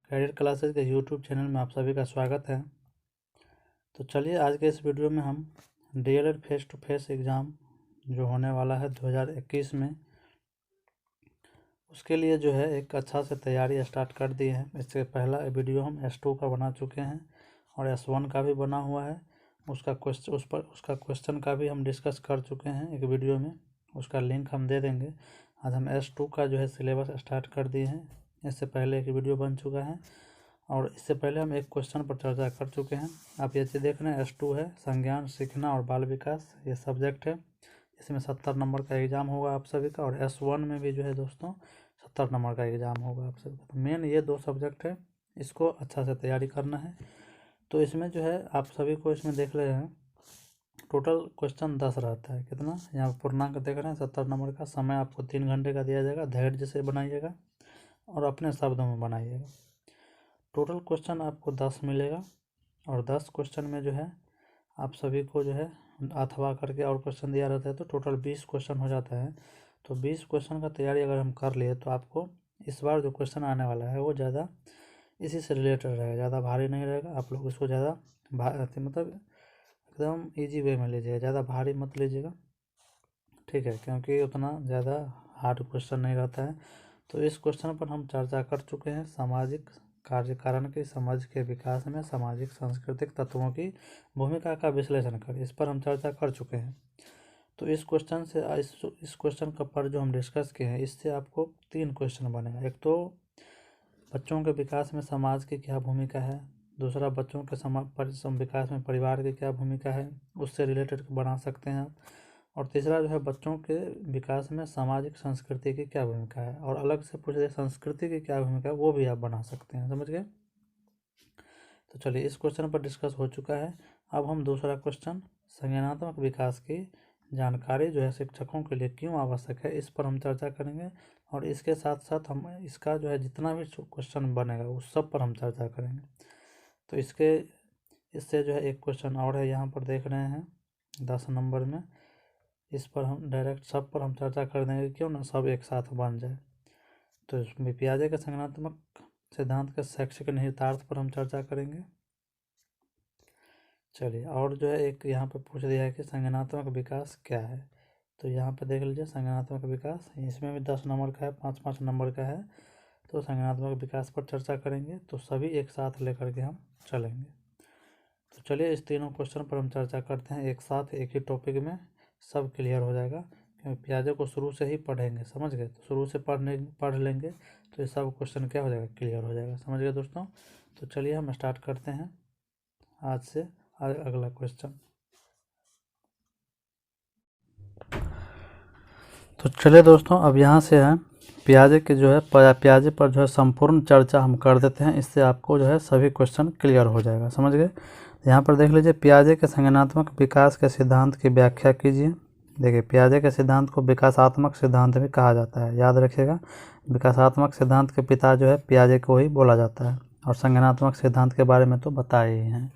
Career classes के YouTube channel में आप सभी का स्वागत है। तो चलिए आज के इस वीडियो में हम DElEd face to face exam जो होने वाला है 2021 में, उसके लिए जो है एक अच्छा से तैयारी स्टार्ट कर दी है। इससे पहला वीडियो हम S2 का बना चुके हैं और S1 का भी बना हुआ है। उसका क्वेश्चन का भी हम डिस्कस कर चुके हैं एक वीडियो में, उसका लिंक हम दे देंगे। आज हम S2 का जो है सिलेबस स्टार्ट कर दिए हैं। इससे पहले एक वीडियो बन चुका है और इससे पहले हम एक क्वेश्चन पर चर्चा कर चुके हैं। आप ये चीज़ देख रहे हैं, S2 है, संज्ञान, सीखना और बाल विकास, ये सब्जेक्ट है। इसमें 70 नंबर का एग्ज़ाम होगा आप सभी का, और S1 में भी जो है दोस्तों 70 नंबर का एग्ज़ाम होगा आप सभी का। तो मेन ये दो सब्जेक्ट है, इसको अच्छा से तैयारी करना है। तो इसमें जो है आप सभी को इसमें देख रहे हैं टोटल क्वेश्चन 10 रहता है। कितना यहाँ पूर्णांक देख रहे हैं 70 नंबर का। समय आपको 3 घंटे का दिया जाएगा। धैर्य से बनाइएगा और अपने शब्दों में बनाइएगा। टोटल क्वेश्चन आपको 10 मिलेगा और 10 क्वेश्चन में जो है आप सभी को जो है अथवा करके और क्वेश्चन दिया रहता है, तो टोटल 20 क्वेश्चन हो जाता है। तो 20 क्वेश्चन का तैयारी अगर हम कर लिए तो आपको इस बार जो क्वेश्चन आने वाला है वो ज़्यादा इसी से रिलेटेड रहेगा, ज़्यादा भारी नहीं रहेगा। आप लोग इसको ज़्यादा मतलब एकदम इजी वे में लीजिएगा, ज़्यादा भारी मत लीजिएगा, ठीक है, क्योंकि उतना ज़्यादा हार्ड क्वेश्चन नहीं रहता है। तो इस क्वेश्चन पर हम चर्चा कर चुके हैं, सामाजिक कार्यकारण की समझ के विकास में सामाजिक सांस्कृतिक तत्वों की भूमिका का विश्लेषण कर, इस पर हम चर्चा कर चुके हैं। तो इस क्वेश्चन से इस क्वेश्चन का पर जो हम डिस्कस किए हैं, इससे आपको 3 क्वेश्चन बनेगा। एक तो बच्चों के विकास में समाज की क्या भूमिका है, दूसरा बच्चों के विकास में परिवार की क्या भूमिका है, उससे रिलेटेड बना सकते हैं आप, और तीसरा जो है बच्चों के विकास में सामाजिक संस्कृति की क्या भूमिका है, और अलग से पूछ दे संस्कृति की क्या भूमिका है, वो भी आप बना सकते हैं। समझ गए? तो चलिए, इस क्वेश्चन पर डिस्कस हो चुका है। अब हम दूसरा क्वेश्चन, संज्ञानात्मक विकास की जानकारी जो है शिक्षकों के लिए क्यों आवश्यक है, इस पर हम चर्चा करेंगे। और इसके साथ साथ हम इसका जो है जितना भी क्वेश्चन बनेगा उस सब पर हम चर्चा करेंगे। तो इससे जो है एक क्वेश्चन और है, यहाँ पर देख रहे हैं 10 नंबर में, इस पर हम डायरेक्ट सब पर हम चर्चा कर देंगे, क्यों ना सब एक साथ बन जाए। तो इसमें पियाजे के संज्ञानात्मक सिद्धांत के शैक्षिक निहितार्थ पर हम चर्चा करेंगे। चलिए, और जो है एक यहाँ पे पूछ दिया है कि संज्ञानात्मक विकास क्या है। तो यहाँ पे देख लीजिए, संज्ञानात्मक विकास, इसमें भी 10 नंबर का है, 5-5 नंबर का है। तो संज्ञानात्मक विकास पर चर्चा करेंगे, तो सभी एक साथ लेकर के हम चलेंगे। तो चलिए, इस तीनों क्वेश्चन पर हम चर्चा करते हैं एक साथ, एक ही टॉपिक में, सब क्लियर हो जाएगा। क्योंकि पियाजे को शुरू से ही पढ़ेंगे, समझ गए? तो शुरू से पढ़ लेंगे तो ये सब क्वेश्चन क्या हो जाएगा, क्लियर हो जाएगा। समझ गए दोस्तों? तो चलिए हम स्टार्ट करते हैं आज से अगला क्वेश्चन। तो चलिए दोस्तों, अब यहाँ से है पियाजे के जो है पियाजे पर जो है संपूर्ण चर्चा हम कर देते हैं। इससे आपको जो है सभी क्वेश्चन क्लियर हो जाएगा। समझ गए? यहाँ पर देख लीजिए, पियाजे के संज्ञानात्मक विकास के सिद्धांत की व्याख्या कीजिए। देखिए, पियाजे के सिद्धांत को विकासात्मक सिद्धांत भी कहा जाता है, याद रखिएगा। विकासात्मक सिद्धांत के पिता जो है पियाजे को ही बोला जाता है, और संज्ञानात्मक सिद्धांत के बारे में तो बताए ही हैं।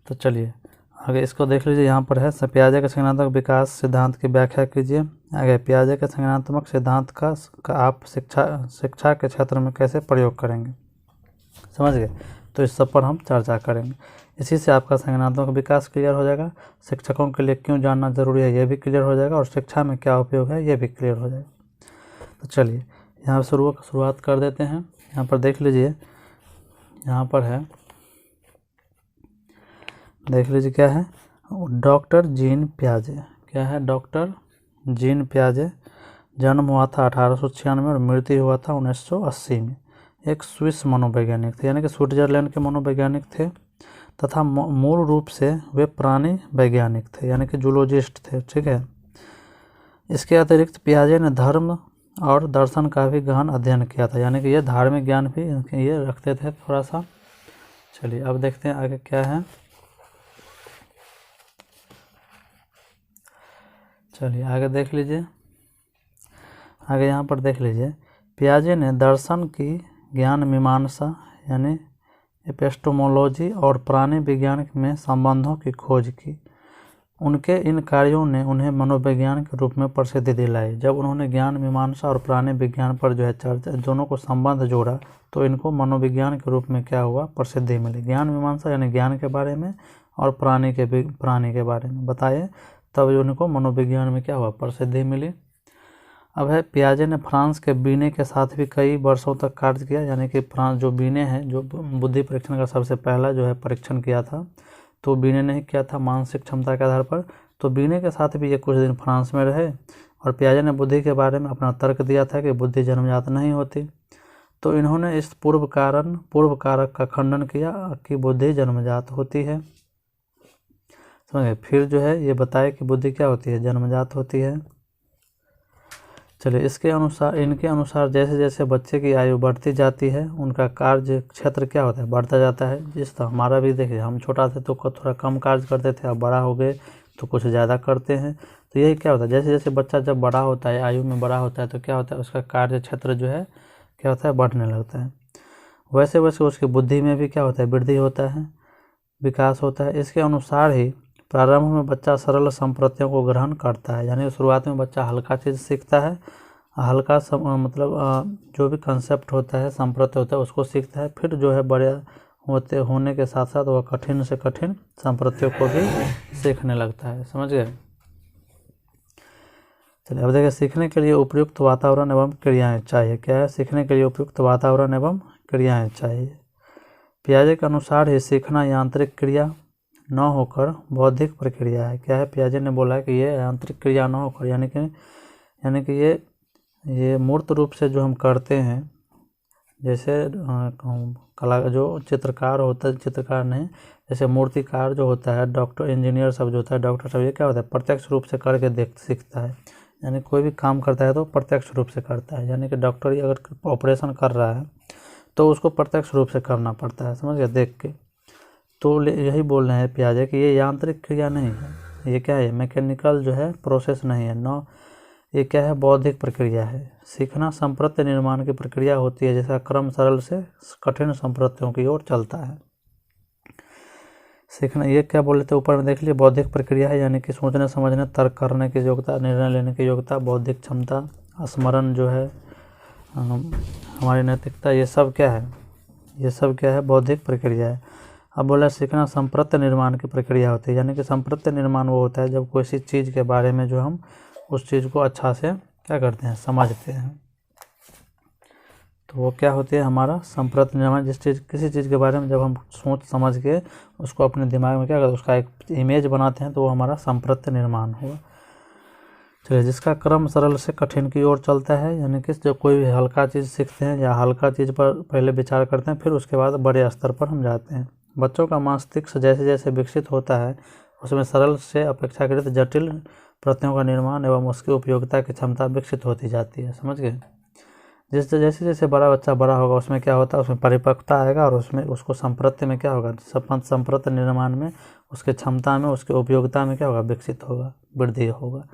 तो चलिए आगे इसको देख लीजिए, यहाँ पर है पियाजे के संज्ञानात्मक विकास सिद्धांत की व्याख्या कीजिए। आगे, पियाजे के संज्ञानात्मक सिद्धांत का आप शिक्षा के क्षेत्र में कैसे प्रयोग करेंगे, समझ गए? तो इस सब पर हम चर्चा करेंगे। इसी से आपका संज्ञानात्मक विकास क्लियर हो जाएगा। शिक्षकों के लिए क्यों जानना जरूरी है, ये भी क्लियर हो जाएगा, और शिक्षा में क्या उपयोग है ये भी क्लियर हो जाएगा। तो चलिए यहाँ शुरुआत कर देते हैं। यहाँ पर देख लीजिए, यहाँ पर है, देख लीजिए क्या है, डॉक्टर जीन पियाजे। क्या है? डॉक्टर जीन पियाजे। जन्म हुआ था 1896 और मृत्यु हुआ था 1980 में। एक स्विस मनोवैज्ञानिक थे, यानी कि स्विट्जरलैंड के मनोवैज्ञानिक थे, तथा मूल रूप से वे प्राणी वैज्ञानिक थे, यानी कि जूलॉजिस्ट थे। ठीक है। इसके अतिरिक्त पियाजे ने धर्म और दर्शन का भी गहन अध्ययन किया था, यानी कि ये धार्मिक ज्ञान भी ये रखते थे थोड़ा सा। चलिए अब देखते हैं आगे क्या है। चलिए आगे देख लीजिए, आगे यहाँ पर देख लीजिए, पियाजे ने दर्शन की ज्ञान मीमांसा यानी एपिस्टेमोलॉजी और प्राणी विज्ञान में संबंधों की खोज की। उनके इन कार्यों ने उन्हें मनोविज्ञान के रूप में प्रसिद्धि दिलाई। जब उन्होंने ज्ञान मीमांसा और प्राणी विज्ञान पर जो है चर्चा, दोनों को संबंध जोड़ा, तो इनको मनोविज्ञान के रूप में क्या हुआ, प्रसिद्धि मिली। ज्ञान मीमांसा यानी ज्ञान के बारे में और प्राणी के बारे में बताए, तब उनको मनोविज्ञान में क्या हुआ, प्रसिद्धि मिली। अब है पियाजे ने फ्रांस के बीने के साथ भी कई वर्षों तक कार्य किया, यानी कि फ्रांस जो बीने है, जो बुद्धि परीक्षण का सबसे पहला जो है परीक्षण किया था, तो बीने ने ही किया था मानसिक क्षमता के आधार पर। तो बीने के साथ भी ये कुछ दिन फ्रांस में रहे और पियाजे ने बुद्धि के बारे में अपना तर्क दिया था कि बुद्धि जन्मजात नहीं होती। तो इन्होंने इस पूर्व कारक का खंडन किया कि बुद्धि जन्मजात होती है। समझे। फिर जो है ये बताया कि बुद्धि क्या होती है, जन्मजात होती है। चलिए, इनके अनुसार जैसे जैसे बच्चे की आयु बढ़ती जाती है, उनका कार्य क्षेत्र क्या होता है, बढ़ता जाता है। जिस तरह हमारा भी देखिए, हम छोटा थे तो थोड़ा कम कार्य करते थे, अब बड़ा हो गए तो कुछ ज़्यादा करते हैं। तो यही क्या होता है, जैसे जैसे बच्चा जब बड़ा होता है, आयु में बड़ा होता है, तो क्या होता है, उसका कार्य क्षेत्र जो है क्या होता है, बढ़ने लगता है। वैसे वैसे उसकी बुद्धि में भी क्या होता है, वृद्धि होता है, विकास होता है। इसके अनुसार ही प्रारंभ में बच्चा सरल संप्रत्यों को ग्रहण करता है, यानी शुरुआत में बच्चा हल्का चीज़ सीखता है, हल्का मतलब जो भी कंसेप्ट होता है, संप्रत्य होता है, उसको सीखता है। फिर जो है बड़े होने के साथ साथ वह कठिन से कठिन संप्रत्यों को भी सीखने लगता है। समझ गए। चलिए, अब देखिए, सीखने के लिए उपयुक्त वातावरण एवं क्रियाएं चाहिए। क्या है, सीखने के लिए उपयुक्त वातावरण एवं क्रियाएं चाहिए। पियाजे के अनुसार ही सीखना यांत्रिक क्रिया न होकर बौद्धिक प्रक्रिया है। क्या है, पियाजे ने बोला है कि ये यांत्रिक क्रिया न होकर, यानी कि ये मूर्त रूप से जो हम करते हैं, जैसे कला जो चित्रकार होता है, चित्रकार नहीं, जैसे मूर्तिकार जो होता है, डॉक्टर, इंजीनियर सब जो होता है, डॉक्टर सब, ये क्या होता है, प्रत्यक्ष रूप से करके सीखता है। यानी कोई भी काम करता है तो प्रत्यक्ष रूप से करता है। यानी कि डॉक्टर अगर ऑपरेशन कर रहा है तो उसको प्रत्यक्ष रूप से करना पड़ता है, समझ गए, देख के। तो यही बोल रहे हैं पियाजे कि ये यांत्रिक क्रिया नहीं है, ये क्या है, मैकेनिकल जो है प्रोसेस नहीं है, न ये क्या है, बौद्धिक प्रक्रिया है। सीखना संप्रत्य निर्माण की प्रक्रिया होती है, जिसका क्रम सरल से कठिन संप्रत्यों की ओर चलता है। सीखना, ये क्या बोले थे ऊपर में देख लिए, बौद्धिक प्रक्रिया है, यानी कि सोचने समझने तर्क करने की योग्यता, निर्णय लेने की योग्यता, बौद्धिक क्षमता, स्मरण जो है, हमारी नैतिकता, ये सब क्या है, ये सब क्या है, बौद्धिक प्रक्रिया है। अब बोला सीखना संप्रत्य निर्माण की प्रक्रिया होती है, यानी कि संप्रत्य निर्माण वो होता है जब कोई चीज़ के बारे में जो हम उस चीज़ को अच्छा से क्या करते हैं, समझते हैं, तो वो क्या होती है, हमारा संप्रत्य निर्माण। किसी चीज़ के बारे में जब हम सोच समझ के उसको अपने दिमाग में क्या करते हैं, उसका एक इमेज बनाते हैं, तो वो हमारा संप्रत्य निर्माण हुआ। चलिए, जिसका क्रम सरल से कठिन की ओर चलता है, यानी कि जब कोई भी हल्का चीज़ सीखते हैं या हल्का चीज़ पर पहले विचार करते हैं, फिर उसके बाद बड़े स्तर पर हम जाते हैं। बच्चों का मस्तिष्क जैसे जैसे विकसित होता है, उसमें सरल से अपेक्षाकृत जटिल प्रत्ययों का निर्माण एवं उसकी उपयोगिता की क्षमता विकसित होती जाती है। समझ गए। जैसे जैसे बड़ा बच्चा बड़ा होगा, उसमें क्या होता है, उसमें परिपक्वता आएगा और उसमें उसको संप्रत्य में क्या होगा, संप्रत्य निर्माण में, उसके क्षमता में, उसके उपयोगिता में क्या होगा, विकसित होगा, वृद्धि होगा।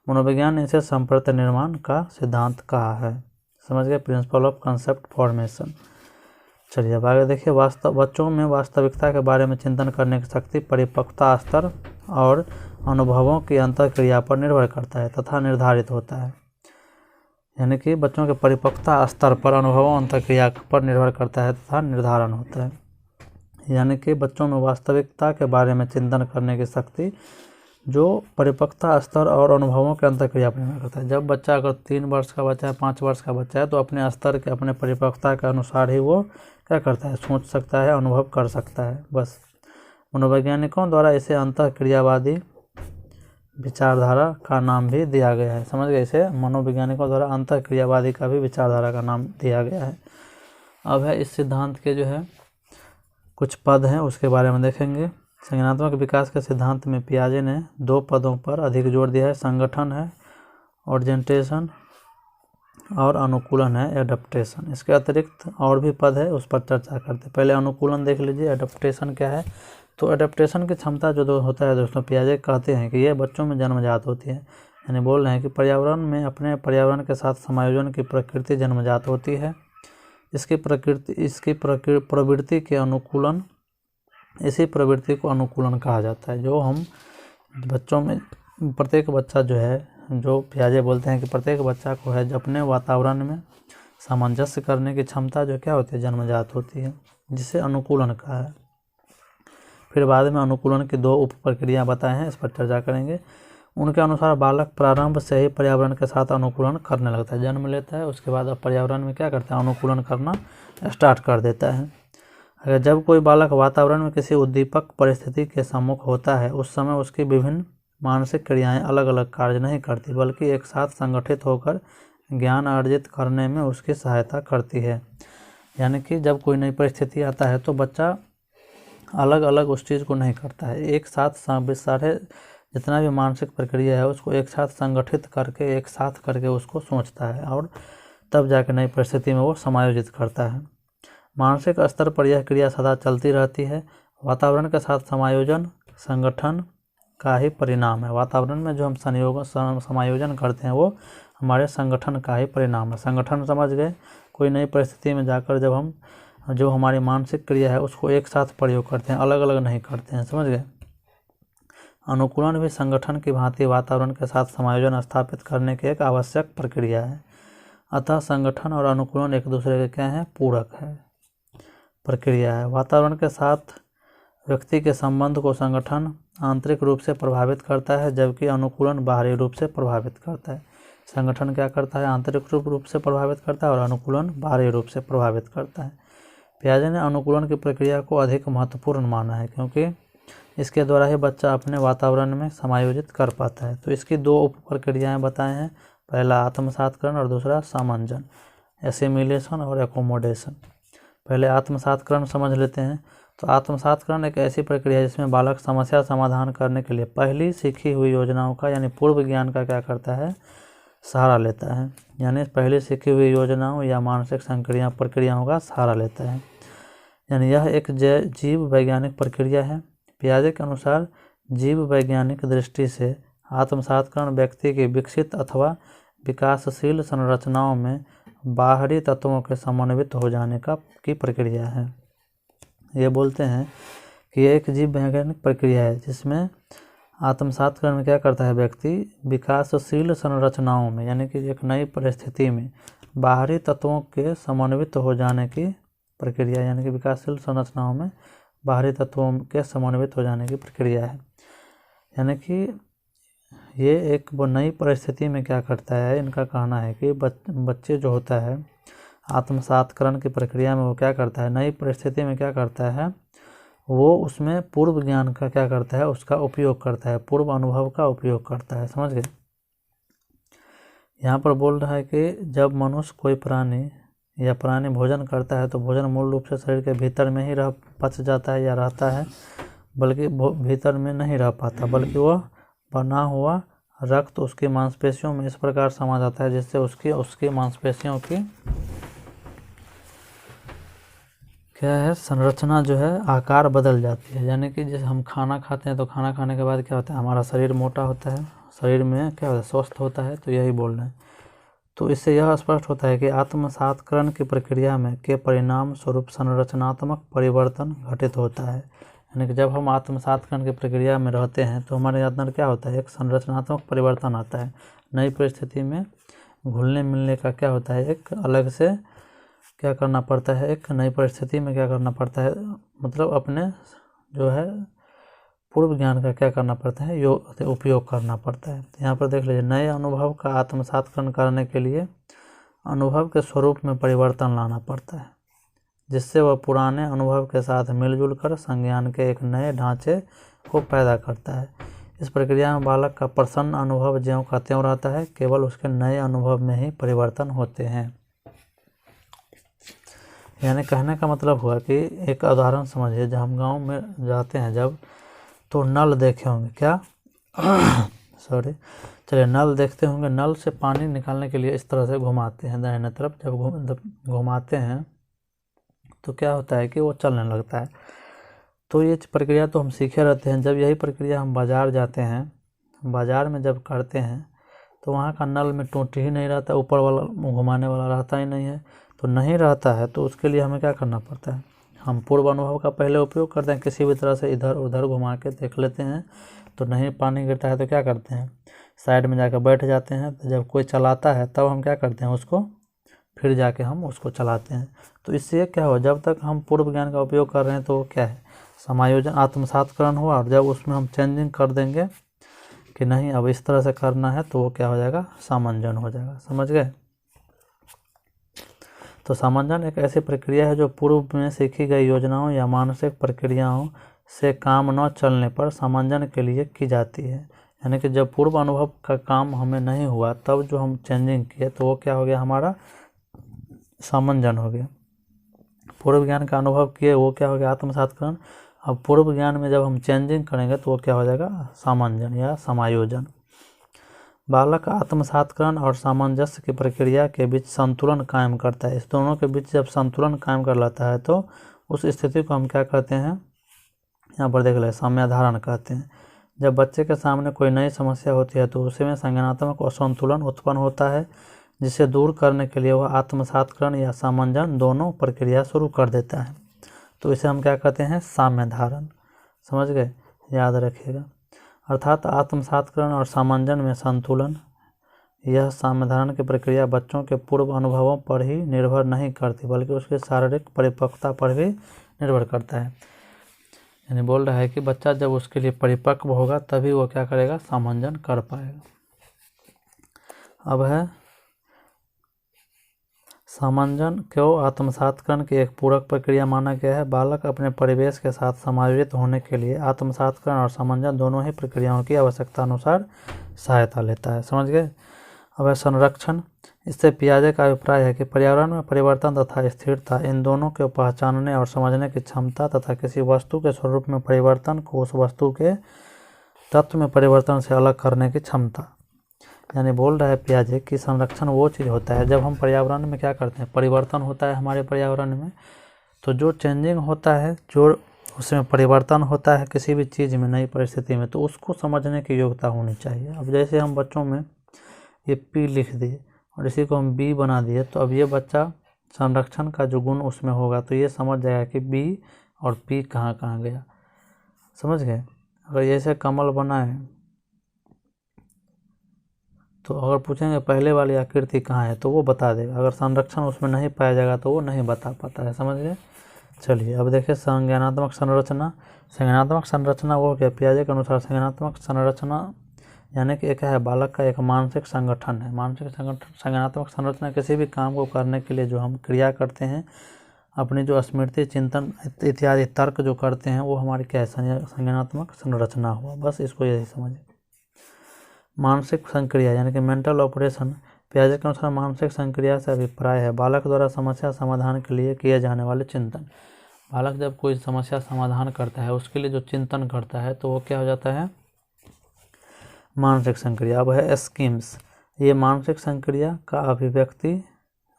मनोविज्ञान ने इसे संप्रत्य निर्माण का सिद्धांत कहा है। समझ गए, प्रिंसिपल ऑफ कंसेप्ट फॉर्मेशन। चलिए, अब आगे देखिए, बच्चों में वास्तविकता के बारे में चिंतन करने की शक्ति परिपक्वता स्तर और अनुभवों की अंतःक्रिया पर निर्भर करता है तथा निर्धारित होता है। यानी कि बच्चों के परिपक्वता स्तर पर अनुभवों अंतःक्रिया पर निर्भर करता है तथा निर्धारण होता है। यानी कि बच्चों में वास्तविकता के बारे में चिंतन करने की शक्ति जो परिपक्वता स्तर और अनुभवों के अंतःक्रिया पर निर्भर करता है। जब बच्चा अगर 3 वर्ष का बच्चा है, 5 वर्ष का बच्चा है, तो अपने स्तर के, अपने परिपक्वता के अनुसार ही वो क्या करता है, सोच सकता है, अनुभव कर सकता है, बस। मनोवैज्ञानिकों द्वारा इसे अंतःक्रियावादी विचारधारा का नाम भी दिया गया है। समझ गए, इसे मनोवैज्ञानिकों द्वारा अंतःक्रियावादी का भी विचारधारा का नाम दिया गया है। अब है इस सिद्धांत के जो है कुछ पद हैं, उसके बारे में देखेंगे। संज्ञानात्मक विकास के सिद्धांत में पियाजे ने 2 पदों पर अधिक जोर दिया है, संगठन है ऑर्जेंटेशन और अनुकूलन है एडप्टेशन। इसके अतिरिक्त और भी पद है, उस पर चर्चा करते हैं। पहले अनुकूलन देख लीजिए, एडप्टेशन क्या है। तो एडप्टेशन की क्षमता जो होता है दोस्तों, पियाजे कहते हैं कि ये बच्चों में जन्मजात होती है। यानी बोल रहे हैं कि पर्यावरण में अपने पर्यावरण के साथ समायोजन की प्रकृति जन्मजात होती है। इसकी प्रवृत्ति के अनुकूलन, इसी प्रवृत्ति को अनुकूलन कहा जाता है। जो हम बच्चों में प्रत्येक बच्चा जो है, जो पियाजे बोलते हैं कि प्रत्येक बच्चा को है अपने वातावरण में सामंजस्य करने की क्षमता जो क्या होती है, जन्मजात होती है, जिसे अनुकूलन कहा है। फिर बाद में अनुकूलन की 2 उप प्रक्रिया बताए हैं, इस पर चर्चा करेंगे। उनके अनुसार बालक प्रारंभ से ही पर्यावरण के साथ अनुकूलन करने लगता है, जन्म लेता है, उसके बाद अब पर्यावरण में क्या करता है, अनुकूलन करना स्टार्ट कर देता है। अगर जब कोई बालक वातावरण में किसी उद्दीपक परिस्थिति के सम्मुख होता है, उस समय उसकी विभिन्न मानसिक क्रियाएं अलग अलग कार्य नहीं करती, बल्कि एक साथ संगठित होकर ज्ञान अर्जित करने में उसकी सहायता करती है। यानी कि जब कोई नई परिस्थिति आता है तो बच्चा अलग अलग उस चीज़ को नहीं करता है, एक साथ सारे जितना भी मानसिक प्रक्रिया है उसको एक साथ संगठित करके, एक साथ करके उसको सोचता है और तब जाकर नई परिस्थिति में वो समायोजित करता है। मानसिक स्तर पर यह क्रिया सदा चलती रहती है। वातावरण के साथ समायोजन संगठन का ही परिणाम है। वातावरण में जो हम समायोजन करते हैं वो हमारे संगठन का ही परिणाम है। संगठन समझ गए, कोई नई परिस्थिति में जाकर जब हम जो हमारी मानसिक क्रिया है उसको एक साथ प्रयोग करते हैं, अलग अलग नहीं करते हैं, समझ गए। अनुकूलन भी संगठन की भांति वातावरण के साथ समायोजन स्थापित करने की एक आवश्यक प्रक्रिया है। अतः संगठन और अनुकूलन एक दूसरे के क्या है, पूरक है, प्रक्रिया है। वातावरण के साथ व्यक्ति के संबंध को संगठन आंतरिक रूप से प्रभावित करता है, जबकि अनुकूलन बाहरी रूप से प्रभावित करता है। संगठन क्या करता है, आंतरिक रूप से प्रभावित करता है और अनुकूलन बाहरी रूप से प्रभावित करता है। पियाजे ने अनुकूलन की प्रक्रिया को अधिक महत्वपूर्ण माना है, क्योंकि इसके द्वारा ही बच्चा अपने वातावरण में समायोजित कर पाता है। तो इसकी 2 उप प्रक्रियाएँ बताए हैं, पहला आत्मसातकरण और दूसरा सामंजन, एसिमिलेशन और एकोमोडेशन। पहले आत्मसातकरण समझ लेते हैं। तो आत्मसातकरण एक ऐसी प्रक्रिया है जिसमें बालक समस्या समाधान करने के लिए पहली सीखी हुई योजनाओं का यानी पूर्व ज्ञान का क्या करता है, सहारा लेता है। यानी पहले सीखी हुई योजनाओं या मानसिक प्रक्रियाओं का सहारा लेता है। यानी यह एक जीव वैज्ञानिक प्रक्रिया है। पियाजे के अनुसार जीव वैज्ञानिक दृष्टि से आत्मसातकरण व्यक्ति की विकसित अथवा विकासशील संरचनाओं में बाहरी तत्वों के समन्वित हो जाने की प्रक्रिया है। ये बोलते हैं कि यह एक जीव वैज्ञानिक प्रक्रिया है जिसमें आत्मसातकरण में क्या करता है, व्यक्ति विकासशील संरचनाओं में यानी कि एक नई परिस्थिति में बाहरी तत्वों के समन्वित हो जाने की प्रक्रिया, यानी कि विकासशील संरचनाओं में बाहरी तत्वों के समन्वित हो जाने की प्रक्रिया है। यानी कि ये एक वो नई परिस्थिति में क्या करता है, इनका कहना है कि बच्चे जो होता है आत्मसातकरण की प्रक्रिया में वो क्या करता है, नई परिस्थिति में क्या करता है, वो उसमें पूर्व ज्ञान का क्या करता है, उसका उपयोग करता है, पूर्व अनुभव का उपयोग करता है, समझ गए। यहाँ पर बोल रहा है कि जब मनुष्य कोई प्राणी भोजन करता है तो भोजन मूल रूप से शरीर के भीतर में ही पच जाता है या रहता है, बल्कि भीतर में नहीं रह पाता, बल्कि वह बना हुआ रक्त उसकी मांसपेशियों में इस प्रकार समा जाता है जिससे उसकी मांसपेशियों की क्या है, संरचना जो है आकार बदल जाती है। यानी कि जैसे हम खाना खाते हैं तो खाना खाने के बाद क्या होता है, हमारा शरीर मोटा होता है, शरीर में क्या होता है, स्वस्थ होता है। तो यही बोल रहे हैं। तो इससे यह स्पष्ट होता है कि आत्मसातकरण की प्रक्रिया में के परिणाम स्वरूप संरचनात्मक परिवर्तन घटित होता है। यानी कि जब हम आत्मसातकरण की प्रक्रिया में रहते हैं तो हमारे अंदर क्या होता है, एक संरचनात्मक परिवर्तन आता है। नई परिस्थिति में घुलने मिलने का क्या होता है, एक अलग से क्या करना पड़ता है, एक नई परिस्थिति में क्या करना पड़ता है, मतलब अपने जो है पूर्व ज्ञान का क्या करना पड़ता है, उपयोग करना पड़ता है। यहाँ पर देख लीजिए, नए अनुभव का आत्मसातकरण करने के लिए अनुभव के स्वरूप में परिवर्तन लाना पड़ता है, जिससे वह पुराने अनुभव के साथ मिलजुल कर संज्ञान के एक नए ढांचे को पैदा करता है। इस प्रक्रिया में बालक का प्रसन्न अनुभव ज्यों का त्यों रहता है, केवल उसके नए अनुभव में ही परिवर्तन होते हैं। यानी कहने का मतलब हुआ कि एक उदाहरण समझिए, जब हम गांव में जाते हैं जब, तो नल देखे होंगे क्या चलिए नल देखते होंगे, नल से पानी निकालने के लिए इस तरह से घुमाते हैं दाहिने तरफ, जब घुमाते हैं तो क्या होता है कि वो चलने लगता है। तो ये प्रक्रिया तो हम सीखे रहते हैं। जब यही प्रक्रिया हम बाज़ार जाते हैं, बाज़ार में जब करते हैं तो वहाँ का नल में टूटी ही नहीं रहता, ऊपर वाला घुमाने वाला रहता ही नहीं है। तो नहीं रहता है तो उसके लिए हमें क्या करना पड़ता है, हम पूर्व अनुभव का पहले उपयोग करते हैं, किसी भी तरह से इधर उधर घुमा के देख लेते हैं, तो नहीं पानी गिरता है तो क्या करते हैं, साइड में जाकर बैठ जाते हैं। तो जब कोई चलाता है तब हम क्या करते हैं, उसको फिर जाके हम उसको चलाते हैं। तो इससे क्या हो, जब तक हम पूर्व ज्ञान का उपयोग कर रहे हैं तो क्या है, समायोजन आत्मसातकरण हुआ। और जब उसमें हम चेंजिंग कर देंगे कि नहीं अब इस तरह से करना है, तो वो क्या हो जाएगा, सामंजन हो जाएगा। समझ गए। तो सामंजन एक ऐसी प्रक्रिया है जो पूर्व में सीखी गई योजनाओं या मानसिक प्रक्रियाओं से काम न चलने पर सामंजन के लिए की जाती है। यानी कि जब पूर्व अनुभव का काम हमें नहीं हुआ, तब जो हम चेंजिंग किए तो वो क्या हो गया, हमारा सामंजन हो गया। पूर्व ज्ञान का अनुभव किए वो क्या हो गया, आत्मसातकरण। अब पूर्व ज्ञान में जब हम चेंजिंग करेंगे तो वो क्या हो जाएगा, सामंजन या समायोजन। बालक आत्मसातकरण और सामंजस्य की प्रक्रिया के बीच संतुलन कायम करता है। इस दोनों के बीच जब संतुलन कायम कर लेता है तो उस स्थिति को हम क्या कहते हैं, यहाँ पर देख ले, साम्यधारण कहते हैं। जब बच्चे के सामने कोई नई समस्या होती है तो उसमें संज्ञानात्मक असंतुलन उत्पन्न होता है, जिसे दूर करने के लिए वह आत्मसातकरण या सामंजन दोनों प्रक्रिया शुरू कर देता है। तो इसे हम क्या कहते हैं, साम्यधारण। समझ गए, याद रखिएगा। अर्थात आत्मसातकरण और सामंजन में संतुलन। यह साम्यधारण की प्रक्रिया बच्चों के पूर्व अनुभवों पर ही निर्भर नहीं करती, बल्कि उसकी शारीरिक परिपक्वता पर भी निर्भर करता है। यानी बोल रहा है कि बच्चा जब उसके लिए परिपक्व होगा तभी वो क्या करेगा, सामंजन कर पाएगा। अब है सामंजन को आत्मसातकरण की एक पूरक प्रक्रिया माना गया है। बालक अपने परिवेश के साथ समायोजित होने के लिए आत्मसातकरण और सामंजन दोनों ही प्रक्रियाओं की आवश्यकता अनुसार सहायता लेता है। समझ गए। अब है संरक्षण। इससे पियाजे का अभिप्राय है कि पर्यावरण में परिवर्तन तथा स्थिरता, इन दोनों को पहचानने और समझने की क्षमता तथा किसी वस्तु के स्वरूप में परिवर्तन को उस वस्तु के तत्व में परिवर्तन से अलग करने की क्षमता। यानी बोल रहा है पियाजे कि संरक्षण वो चीज़ होता है जब हम पर्यावरण में क्या करते हैं, परिवर्तन होता है हमारे पर्यावरण में, तो जो चेंजिंग होता है, जो उसमें परिवर्तन होता है किसी भी चीज़ में, नई परिस्थिति में, तो उसको समझने की योग्यता होनी चाहिए। अब जैसे हम बच्चों में ये पी लिख दिए और इसी को हम बी बना दिए, तो अब ये बच्चा संरक्षण का जो गुण उसमें होगा तो ये समझ जाएगा कि बी और पी कहाँ कहाँ गया। समझ गए। अगर जैसे कमल बना है तो अगर पूछेंगे पहले वाली आकृति कहाँ है तो वो बता देगा, अगर संरक्षण उसमें नहीं पाया जाएगा तो वो नहीं बता पाता है। समझ गए। चलिए अब देखिए संज्ञानात्मक संरचना। संज्ञानात्मक संरचना वो क्या, पियाजे के अनुसार संज्ञानात्मक संरचना यानी कि एक है बालक का एक मानसिक संगठन है। मानसिक संगठन, संज्ञानात्मक संरचना किसी भी काम को करने के लिए जो हम क्रिया करते हैं, अपनी जो स्मृति, चिंतन इत्यादि तर्क जो करते हैं, वो हमारी क्या है, संज्ञानात्मक संरचना हुआ। बस इसको यही समझिए। मानसिक संक्रिया यानी कि मेंटल ऑपरेशन। पियाजे के अनुसार मानसिक संक्रिया से अभिप्राय है बालक द्वारा समस्या समाधान के लिए किए जाने वाले चिंतन। बालक जब कोई समस्या समाधान करता है, उसके लिए जो चिंतन करता है, तो वो क्या हो जाता है, मानसिक संक्रिया। अब है स्कीम्स। ये मानसिक संक्रिया का अभिव्यक्ति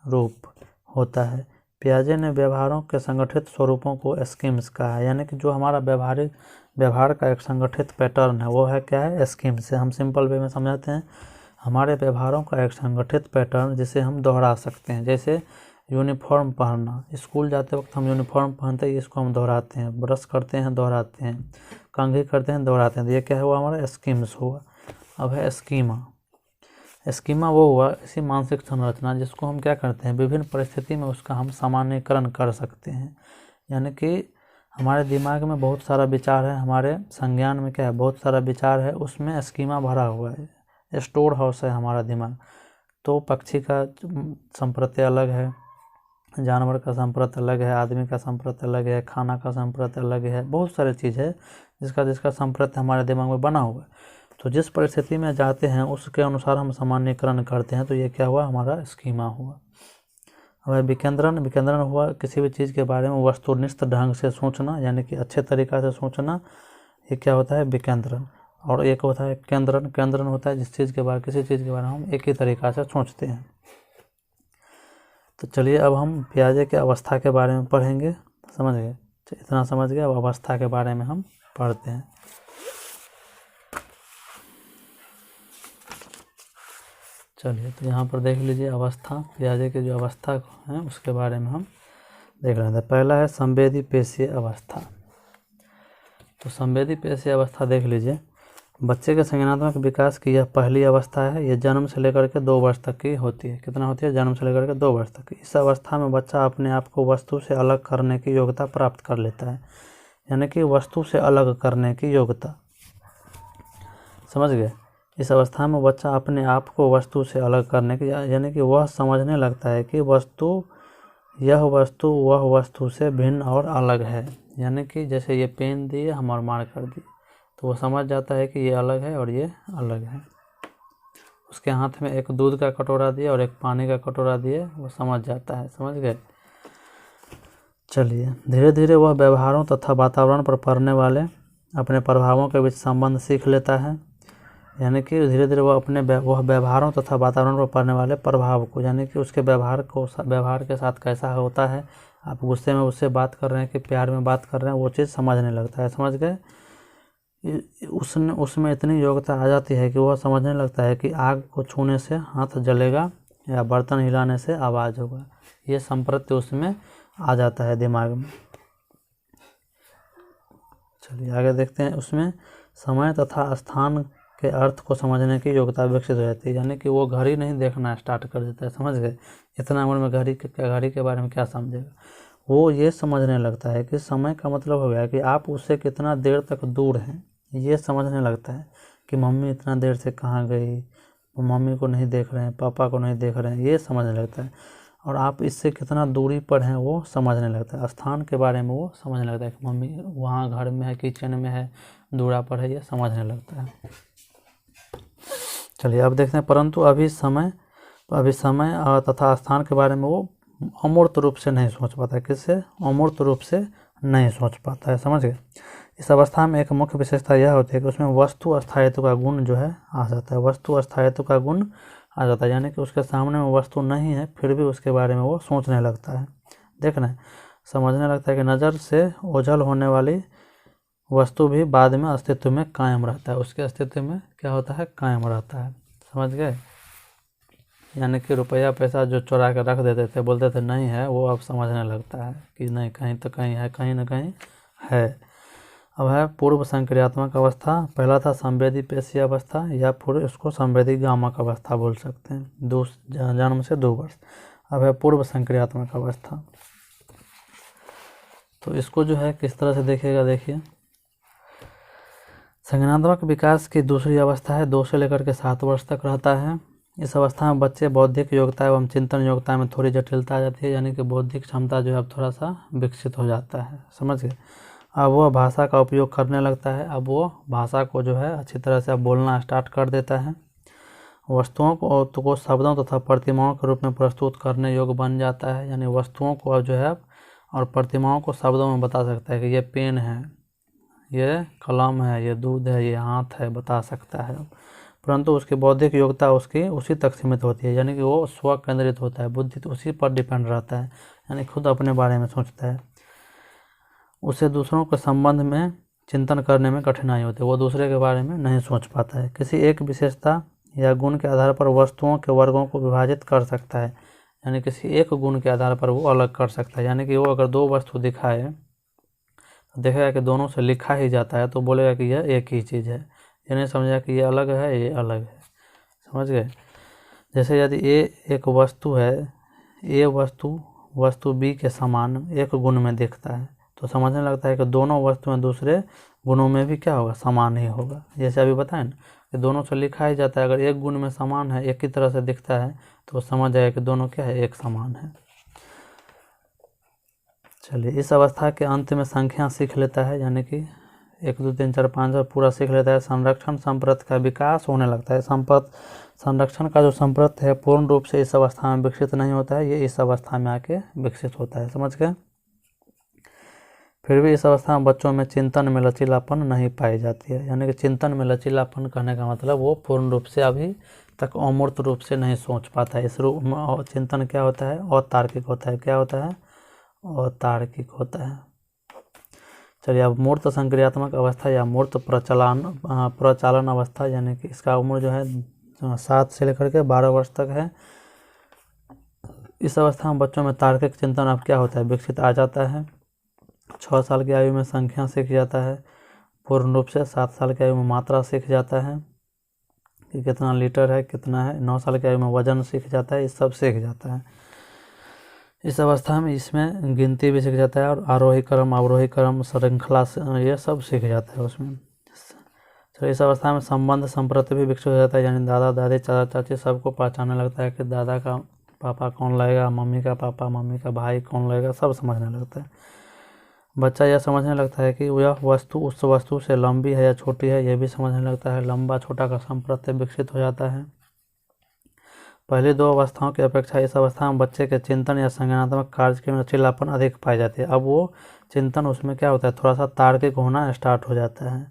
रूप होता है। पियाजे ने व्यवहारों के संगठित स्वरूपों को स्कीम्स कहा है। यानी कि जो हमारा व्यवहार का एक संगठित पैटर्न है वो है क्या है, स्कीम। से हम सिंपल वे में समझाते हैं, हमारे व्यवहारों का एक संगठित पैटर्न जिसे हम दोहरा सकते हैं। जैसे यूनिफॉर्म पहनना, स्कूल जाते वक्त हम यूनिफॉर्म पहनते हैं, इसको हम दोहराते हैं। ब्रश करते हैं, दोहराते हैं। कंघी करते हैं, दोहराते हैं। तो ये क्या हुआ, हमारा स्कीम्स हुआ। अब है स्कीमा। स्कीमा वो हुआ इसी मानसिक संरचना जिसको हम क्या करते हैं, विभिन्न परिस्थिति में उसका हम सामान्यकरण कर सकते हैं। यानी कि हमारे दिमाग में बहुत सारा विचार है, हमारे संज्ञान में क्या है, बहुत सारा विचार है, उसमें स्कीमा भरा हुआ है, स्टोर हाउस है हमारा दिमाग। तो पक्षी का संप्रत्य अलग है, जानवर का संप्रत्य अलग है, आदमी का संप्रत्य अलग है, खाना का संप्रत्य अलग है, बहुत सारी चीज़ है जिसका संप्रत्य हमारे दिमाग में बना हुआ है। तो जिस परिस्थिति में जाते हैं उसके अनुसार हम सामान्यकरण करते हैं। तो ये क्या हुआ, हमारा स्कीमा हुआ। अब विकेंद्रण। विकेंद्रण हुआ किसी भी चीज़ के बारे में वस्तुनिष्ठ ढंग से सोचना, यानी कि अच्छे तरीक़ा से सोचना, ये क्या होता है, विकेंद्रण। और एक होता है केंद्रण। केंद्रण होता है जिस चीज़ के बारे, किसी चीज़ के बारे में हम एक ही तरीक़ा से सोचते हैं। तो चलिए अब हम पियाजे के अवस्था के बारे में पढ़ेंगे। समझ गए, इतना समझ गए। अब अवस्था के बारे में हम पढ़ते हैं। चलिए तो यहाँ पर देख लीजिए अवस्था, पियाजे की जो अवस्था है उसके बारे में हम देख लेते हैं। पहला है संवेदी पेशीय अवस्था। तो संवेदी पेशीय अवस्था देख लीजिए। बच्चे के संज्ञानात्मक विकास की यह पहली अवस्था है। यह जन्म से लेकर के 2 वर्ष तक की होती है। कितना होती है? जन्म से लेकर के 2 वर्ष तक की। इस अवस्था में बच्चा अपने आप को वस्तु से अलग करने की योग्यता प्राप्त कर लेता है, यानी कि वस्तु से अलग करने की योग्यता। समझ गए? इस अवस्था में बच्चा अपने आप को वस्तु से अलग करने की, यानी कि वह समझने लगता है कि यह वस्तु वह वस्तु से भिन्न और अलग है। यानी कि जैसे ये पेन दिए हम और मार्कर दिए, तो वो समझ जाता है कि ये अलग है और ये अलग है। उसके हाथ में एक दूध का कटोरा दिए और एक पानी का कटोरा दिए, वो समझ जाता है। समझ गए? चलिए, धीरे धीरे वह व्यवहारों तथा वातावरण पर पड़ने वाले अपने प्रभावों के बीच संबंध सीख लेता है। यानी कि धीरे धीरे वह व्यवहारों तथा वातावरण पर पड़ने वाले प्रभाव को, यानी कि उसके व्यवहार के साथ कैसा होता है, आप गुस्से में उससे बात कर रहे हैं कि प्यार में बात कर रहे हैं, वो चीज़ समझने लगता है। समझ गए? उसमें इतनी योग्यता आ जाती है कि वह समझने लगता है कि आग को छूने से हाथ जलेगा या बर्तन हिलाने से आवाज़ होगा। ये संप्रत्य उसमें आ जाता है दिमाग में। चलिए आगे देखते हैं। उसमें समय तथा स्थान के अर्थ को समझने की योग्यता विकसित हो जाती है, यानी कि वो घड़ी नहीं देखना स्टार्ट कर देता है। समझ गए? इतना उम्र में घड़ी के बारे में क्या समझेगा। वो ये समझने लगता है कि समय का मतलब हो गया कि आप उससे कितना देर तक दूर हैं। ये समझने लगता है कि मम्मी इतना देर से कहाँ गई, वो मम्मी को नहीं देख रहे हैं, पापा को नहीं देख रहे हैं, ये समझने लगता है। और आप इससे कितना दूरी पर हैं वो समझने लगता है। स्थान के बारे में वो समझने लगता है कि मम्मी वहाँ घर में है, किचन में है, दूरा पर है, ये समझने लगता है। चलिए अब देखते हैं। परंतु अभी समय तथा स्थान के बारे में वो अमूर्त रूप से नहीं सोच पाता है। किससे? अमूर्त रूप से नहीं सोच पाता है। समझ गए? इस अवस्था में एक मुख्य विशेषता यह होती है कि उसमें वस्तु स्थायित्व का गुण जो है आ जाता है। वस्तु स्थायित्व का गुण आ जाता है, यानी कि उसके सामने में वस्तु नहीं है फिर भी उसके बारे में वो सोचने लगता है। देखना, समझने लगता है कि नज़र से ओझल होने वाली वस्तु भी बाद में अस्तित्व में कायम रहता है। उसके अस्तित्व में क्या होता है? कायम रहता है। समझ गए? यानी कि रुपया पैसा जो चुरा के रख देते थे, बोलते थे नहीं है, वो अब समझने लगता है कि नहीं, कहीं तो कहीं है, कहीं ना कहीं है। अब है पूर्व संक्रियात्मक अवस्था। पहला था संवेदी पेशीय अवस्था, या फिर इसको संवेदी गामक अवस्था बोल सकते हैं, जन्म से 2 वर्ष। अब है पूर्व संक्रियात्मक अवस्था। तो इसको जो है किस तरह से देखेगा, देखिए। संज्ञानात्मक विकास की दूसरी अवस्था है, 2 से लेकर के 7 वर्ष तक रहता है। इस अवस्था में बच्चे बौद्धिक योग्यता एवं चिंतन योग्यता में थोड़ी जटिलता आ जाती है, यानी कि बौद्धिक क्षमता जो है अब थोड़ा सा विकसित हो जाता है। समझ गए? अब वह भाषा का उपयोग करने लगता है। अब वो भाषा को जो है अच्छी तरह से अब बोलना स्टार्ट कर देता है। वस्तुओं को शब्दों तथा प्रतिमाओं के रूप में प्रस्तुत करने योग्य बन जाता है, यानी वस्तुओं को अब जो है और प्रतिमाओं को शब्दों में बता सकता है कि ये पेन है, ये कलम है, ये दूध है, ये हाथ है, बता सकता है। परंतु उसकी बौद्धिक योग्यता उसकी उसी तक सीमित होती है, यानी कि वो स्व केंद्रित होता है, बुद्धि तो उसी पर डिपेंड रहता है, यानी खुद अपने बारे में सोचता है। उसे दूसरों के संबंध में चिंतन करने में कठिनाई होती है, वो दूसरे के बारे में नहीं सोच पाता है। किसी एक विशेषता या गुण के आधार पर वस्तुओं के वर्गों को विभाजित कर सकता है, यानी किसी एक गुण के आधार पर वो अलग कर सकता है। यानी कि वो अगर 2 वस्तु दिखाए तो देखेगा कि दोनों से लिखा ही जाता है, तो बोलेगा कि यह एक ही चीज़ है, ये नहीं समझेगा कि ये अलग है, ये अलग है। समझ गए? जैसे यदि ए एक वस्तु है, ए वस्तु बी के समान एक गुण में दिखता है, तो समझने लगता है कि दोनों वस्तुएं दूसरे गुणों में भी क्या होगा? समान ही होगा। जैसे अभी बताएं ना कि दोनों से लिखा ही जाता है, अगर एक गुण में समान है, एक ही तरह से दिखता है, तो समझ जाएगा कि दोनों क्या है? एक समान है। चलिए, इस अवस्था के अंत में संख्या सीख लेता है, यानी कि 1 2 3 4 5 पूरा सीख लेता है। संरक्षण संप्रत का विकास होने लगता है। संरक्षण का जो संप्रत है पूर्ण रूप से इस अवस्था में विकसित नहीं होता है, ये इस अवस्था में आके विकसित होता है। समझ गए? फिर भी इस अवस्था में बच्चों में चिंतन में लचीलापन नहीं पाई जाती है, यानी कि चिंतन में लचीलापन कहने का मतलब वो पूर्ण रूप से अभी तक अमूर्त रूप से नहीं सोच पाता है। इस रूप में चिंतन क्या होता है? अतार्किक होता है। क्या होता है? अतार्किक होता है। चलिए, अब मूर्त संक्रियात्मक अवस्था या मूर्त प्रचालन अवस्था, यानी कि इसका उम्र जो है 7 से लेकर के 12 वर्ष तक है। इस अवस्था में बच्चों में तार्किक चिंतन अब क्या होता है, विकसित आ जाता है। 6 साल की आयु में संख्या सीख जाता है पूर्ण रूप से। 7 साल की आयु में मात्रा सीख जाता है कि कितना लीटर है, कितना है। 9 साल की आयु में वजन सीख जाता है, ये सब सीख जाता है। इस अवस्था में इसमें गिनती भी सीख जाता है और आरोही क्रम, अवरोही क्रम, श्रृंखला, ये सब सीख जाता है उसमें। तो इस अवस्था में संबंध संप्रति भी विकसित हो जाता है, यानी दादा दादी, चाचा चाची सबको पहचानने लगता है कि दादा का पापा कौन लगेगा, मम्मी का पापा, मम्मी का भाई कौन लगेगा, सब समझने लगता है। बच्चा यह समझने लगता है कि यह वस्तु उस वस्तु से लंबी है या छोटी है, यह भी समझने लगता है। लंबा छोटा का संप्रति विकसित हो जाता है। पहली 2 अवस्थाओं की अपेक्षा इस अवस्था में बच्चे के चिंतन या संज्ञानात्मक कार्य की लचीलापन अधिक पाई जाती है। अब वो चिंतन उसमें क्या होता है, थोड़ा सा तार्किक होना स्टार्ट हो जाता है,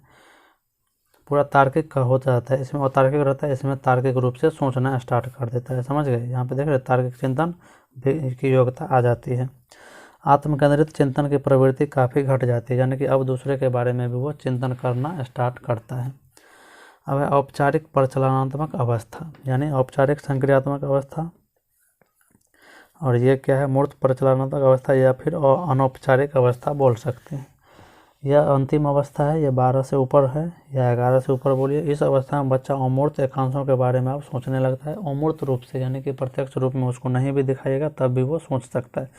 पूरा तार्किक का हो जाता है। इसमें अतार्किक रहता है, इसमें तार्किक रूप से सोचना स्टार्ट कर देता है। समझ गए, यहाँ पे देख रहे तार्किक चिंतन की योग्यता आ जाती है। आत्मकेंद्रित चिंतन की प्रवृत्ति काफ़ी घट जाती है, यानी कि अब दूसरे के बारे में भी वो चिंतन करना स्टार्ट करता है। अब है औपचारिक प्रचलनात्मक अवस्था, यानी औपचारिक संक्रियात्मक अवस्था, और ये क्या है, मूर्त प्रचलनात्मक अवस्था या फिर अनौपचारिक अवस्था बोल सकते हैं। यह अंतिम अवस्था है, यह 12 से ऊपर है या 11 से ऊपर बोलिए। इस अवस्था में बच्चा अमूर्त एकांशों के बारे में अब सोचने लगता है, अमूर्त रूप से, यानी कि प्रत्यक्ष रूप में उसको नहीं भी दिखाइएगा तब भी वो सोच सकता है।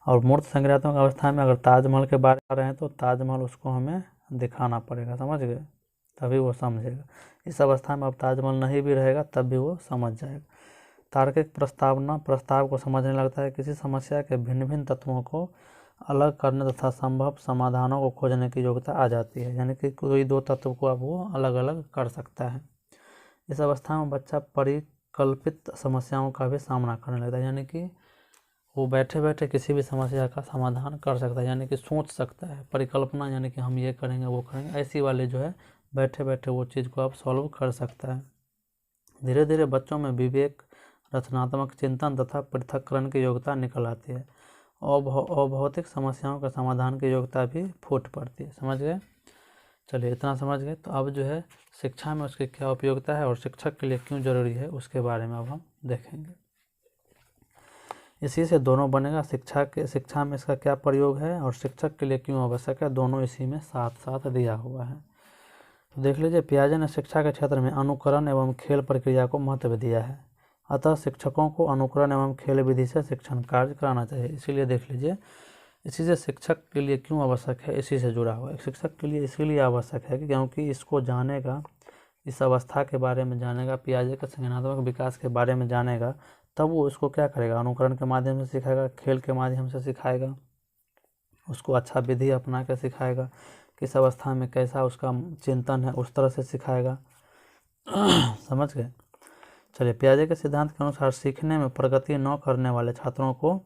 और मूर्त संक्रियात्मक अवस्था में अगर ताजमहल के बारे में रहे हैं तो ताजमहल उसको हमें दिखाना पड़ेगा, समझ गए, तभी वो समझेगा। इस अवस्था में अब ताजमहल नहीं भी रहेगा तब भी वो समझ जाएगा। तार्किक प्रस्ताव को समझने लगता है, किसी समस्या के भिन्न भिन्न तत्वों को अलग करने तथा संभव समाधानों को खोजने की योग्यता आ जाती है, यानी कि कोई 2 तत्व को अब वो अलग अलग कर सकता है। इस अवस्था में बच्चा परिकल्पित समस्याओं का भी सामना करने लगता है, यानी कि वो बैठे बैठे किसी भी समस्या का समाधान कर सकता है, यानी कि सोच सकता है। परिकल्पना यानी कि हम ये करेंगे वो करेंगे, ऐसी वाले जो है बैठे बैठे वो चीज़ को अब सॉल्व कर सकता है। धीरे धीरे बच्चों में विवेक, रचनात्मक चिंतन तथा पृथक्करण की योग्यता निकल आती है। अभौतिक समस्याओं का समाधान की योग्यता भी फूट पड़ती है। समझ गए, चलिए इतना समझ गए। तो अब जो है शिक्षा में उसकी क्या उपयोगिता है और शिक्षक के लिए क्यों जरूरी है उसके बारे में अब हम देखेंगे। इसी से दोनों बनेगा, शिक्षा में इसका क्या प्रयोग है और शिक्षक के लिए क्यों आवश्यक है, दोनों इसी में साथ साथ दिया हुआ है। तो देख लीजिए, पियाजे ने शिक्षा के क्षेत्र में अनुकरण एवं खेल प्रक्रिया को महत्व दिया है, अतः शिक्षकों को अनुकरण एवं खेल विधि से शिक्षण कार्य कराना चाहिए। इसीलिए देख लीजिए, इसी से शिक्षक के लिए क्यों आवश्यक है, इसी से जुड़ा हुआ है। शिक्षक के लिए इसीलिए आवश्यक है कि क्योंकि इसको जानेगा, इस अवस्था के बारे में जानेगा, पियाजे के संज्ञानात्मक विकास के बारे में जानेगा, तब वो इसको क्या करेगा, अनुकरण के माध्यम से सिखाएगा, खेल के माध्यम से सिखाएगा, उसको अच्छा विधि अपना के सिखाएगा, किस अवस्था में कैसा उसका चिंतन है उस तरह से सिखाएगा। समझ गए। चलिए, पियाजे के सिद्धांत के अनुसार सीखने में प्रगति न करने वाले छात्रों को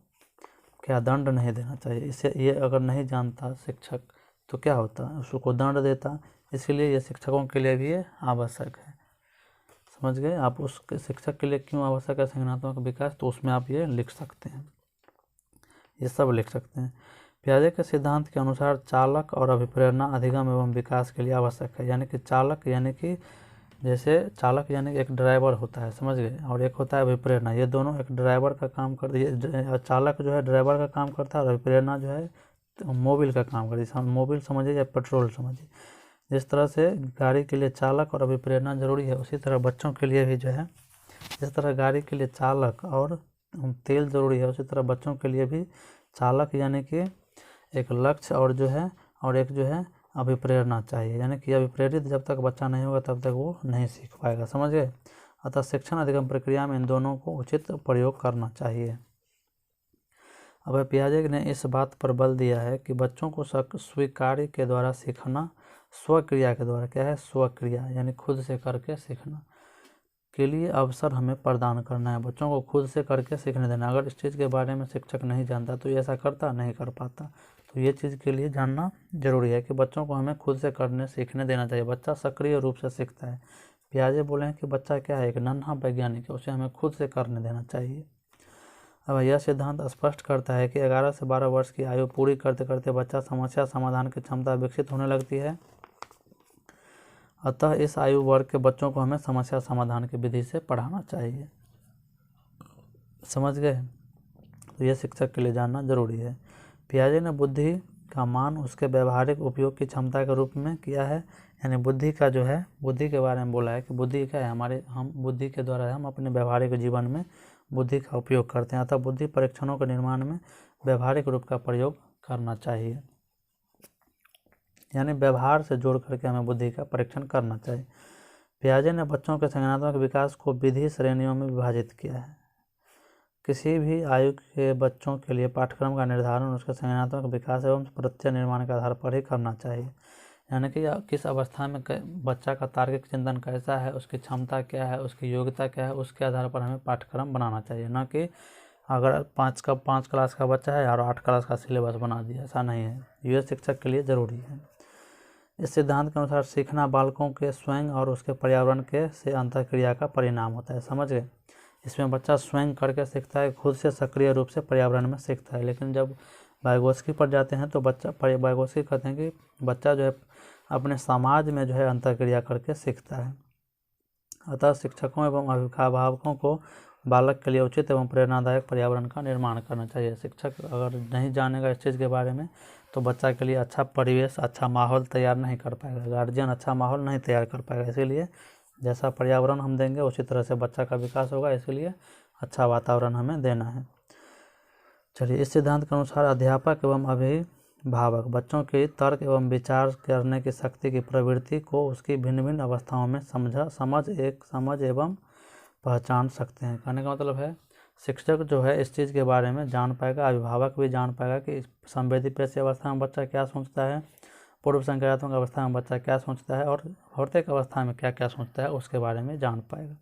क्या दंड नहीं देना चाहिए। इसे ये अगर नहीं जानता शिक्षक तो क्या होता, उसको दंड देता। इसीलिए ये शिक्षकों के लिए भी आवश्यक है। समझ गए आप, उस शिक्षक के लिए क्यों आवश्यक है संज्ञानात्मक विकास, तो उसमें आप ये लिख सकते हैं, ये सब लिख सकते हैं। पियाजे के सिद्धांत के अनुसार चालक और अभिप्रेरणा अधिगम एवं विकास के लिए आवश्यक है, यानी कि चालक यानी कि जैसे चालक यानी एक ड्राइवर होता है, समझ गए, और एक होता है अभिप्रेरणा। ये दोनों एक ड्राइवर का काम करती है, चालक जो है ड्राइवर का काम करता है और अभिप्रेरणा जो है मोबिल का काम करती है। मोबिल समझिए या पेट्रोल समझिए। जिस तरह से गाड़ी के लिए चालक और अभिप्रेरणा जरूरी है, उसी तरह बच्चों के लिए भी जो है, जिस तरह गाड़ी के लिए चालक और तेल जरूरी है, उसी तरह बच्चों के लिए भी चालक यानी कि एक लक्ष्य और जो है, और एक जो है अभिप्रेरणा चाहिए, यानी कि अभिप्रेरित जब तक बच्चा नहीं होगा तब तक वो नहीं सीख पाएगा। समझ गए। अतः शिक्षण अधिगम प्रक्रिया में इन दोनों को उचित प्रयोग करना चाहिए। अब पियाजे ने इस बात पर बल दिया है कि बच्चों को स्वीकार्य के द्वारा सीखना, स्वक्रिया के द्वारा, क्या है स्वक्रिया यानी खुद से करके सीखना के लिए अवसर हमें प्रदान करना है। बच्चों को खुद से करके सीखने देना। अगर इस चीज़ के बारे में शिक्षक नहीं जानता तो ये ऐसा करता नहीं कर पाता। तो ये चीज़ के लिए जानना जरूरी है कि बच्चों को हमें खुद से करने सीखने देना चाहिए। बच्चा सक्रिय रूप से सीखता है। पियाजे बोले हैं कि बच्चा क्या है, एक नन्हा वैज्ञानिक है, उसे हमें खुद से करने देना चाहिए। अब यह सिद्धांत स्पष्ट करता है कि 11 से 12 वर्ष की आयु पूरी करते करते बच्चा समस्या समाधान की क्षमता विकसित होने लगती है। अतः इस आयु वर्ग के बच्चों को हमें समस्या समाधान की विधि से पढ़ाना चाहिए। समझ गए। तो ये शिक्षक के लिए जानना जरूरी है। पियाजे ने बुद्धि का मान उसके व्यवहारिक उपयोग की क्षमता के रूप में किया है, यानी बुद्धि का जो है, बुद्धि के बारे में बोला है कि बुद्धि क्या है, हमारे हम बुद्धि के द्वारा हम अपने व्यवहारिक जीवन में बुद्धि का उपयोग करते हैं, अतः बुद्धि परीक्षणों के निर्माण में व्यवहारिक रूप का प्रयोग करना चाहिए, यानी व्यवहार से जोड़ करके हमें बुद्धि का परीक्षण करना चाहिए। पियाजे ने बच्चों के संज्ञानात्मक विकास को विधि श्रेणियों में विभाजित किया है। किसी भी आयु के बच्चों के लिए पाठ्यक्रम का निर्धारण उसके संज्ञानात्मक विकास एवं प्रत्यय निर्माण के आधार पर ही करना चाहिए, यानी कि किस अवस्था में बच्चा का तार्किक चिंतन कैसा है, उसकी क्षमता क्या है, उसकी योग्यता क्या है, उसके आधार पर हमें पाठ्यक्रम बनाना चाहिए। न कि अगर 5 क्लास का बच्चा है और 8 क्लास का सिलेबस बना दिया, ऐसा नहीं है। यह शिक्षक के लिए ज़रूरी है। इस सिद्धांत के अनुसार सीखना बालकों के स्वयं और उसके पर्यावरण के से अंतःक्रिया का परिणाम होता है। समझ गए? इसमें बच्चा स्वयं करके सीखता है, खुद से सक्रिय रूप से पर्यावरण में सीखता है। लेकिन जब वाइगोत्स्की पर जाते हैं तो वाइगोत्स्की कहते हैं कि बच्चा जो है अपने समाज में जो है अंतःक्रिया करके सीखता है। अतः शिक्षकों एवं अभिभावकों को बालक के लिए उचित एवं प्रेरणादायक पर्यावरण का निर्माण करना चाहिए। शिक्षक अगर नहीं जानेगा इस चीज़ के बारे में तो बच्चा के लिए अच्छा परिवेश, अच्छा माहौल तैयार नहीं कर पाएगा, गार्जियन अच्छा माहौल नहीं तैयार कर पाएगा। इसीलिए जैसा पर्यावरण हम देंगे उसी तरह से बच्चा का विकास होगा, इसीलिए अच्छा वातावरण हमें देना है। चलिए, इस सिद्धांत के अनुसार अध्यापक एवं अभिभावक बच्चों की तर्क एवं विचार करने की शक्ति की प्रवृत्ति को उसकी भिन्न भिन्न अवस्थाओं में समझ एवं पहचान सकते हैं। कहने का मतलब है शिक्षक जो है इस चीज़ के बारे में जान पाएगा, अभिभावक भी जान पाएगा कि संवेदी पेशी अवस्था में बच्चा क्या सोचता है, पूर्व संज्ञानात्मक अवस्था में बच्चा क्या सोचता है और भौतिक अवस्था में क्या क्या सोचता है, उसके बारे में जान पाएगा।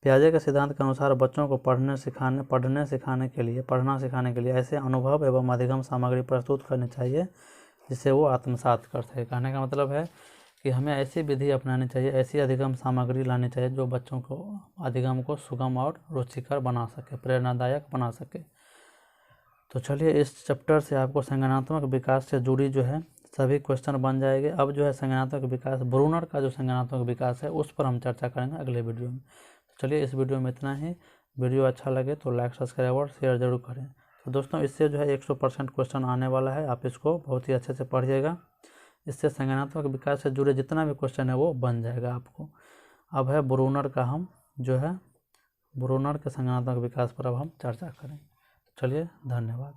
पियाजे के सिद्धांत के अनुसार बच्चों को पढ़ना सिखाने के लिए ऐसे अनुभव एवं अधिगम सामग्री प्रस्तुत करनी चाहिए जिसे वो आत्मसात कर सके। कहने का मतलब है कि हमें ऐसी विधि अपनानी चाहिए, ऐसी अधिगम सामग्री लानी चाहिए जो बच्चों को अधिगम को सुगम और रुचिकर बना सके, प्रेरणादायक बना सके। तो चलिए, इस चैप्टर से आपको संज्ञानात्मक विकास से जुड़ी जो है सभी क्वेश्चन बन जाएंगे। अब जो है संज्ञानात्मक विकास, ब्रूनर का जो संज्ञानात्मक विकास है उस पर हम चर्चा करेंगे अगले वीडियो में। तो चलिए, इस वीडियो में इतना ही। वीडियो अच्छा लगे तो लाइक, सब्सक्राइब और शेयर जरूर करें। तो दोस्तों, इससे जो है 100% क्वेश्चन आने वाला है, आप इसको बहुत ही अच्छे से पढ़िएगा। इससे संज्ञानात्मक विकास से जुड़े जितना भी क्वेश्चन है वो बन जाएगा आपको। अब है ब्रूनर का, हम जो है ब्रूनर के संज्ञानात्मक विकास पर अब हम चर्चा करें। चलिए, धन्यवाद।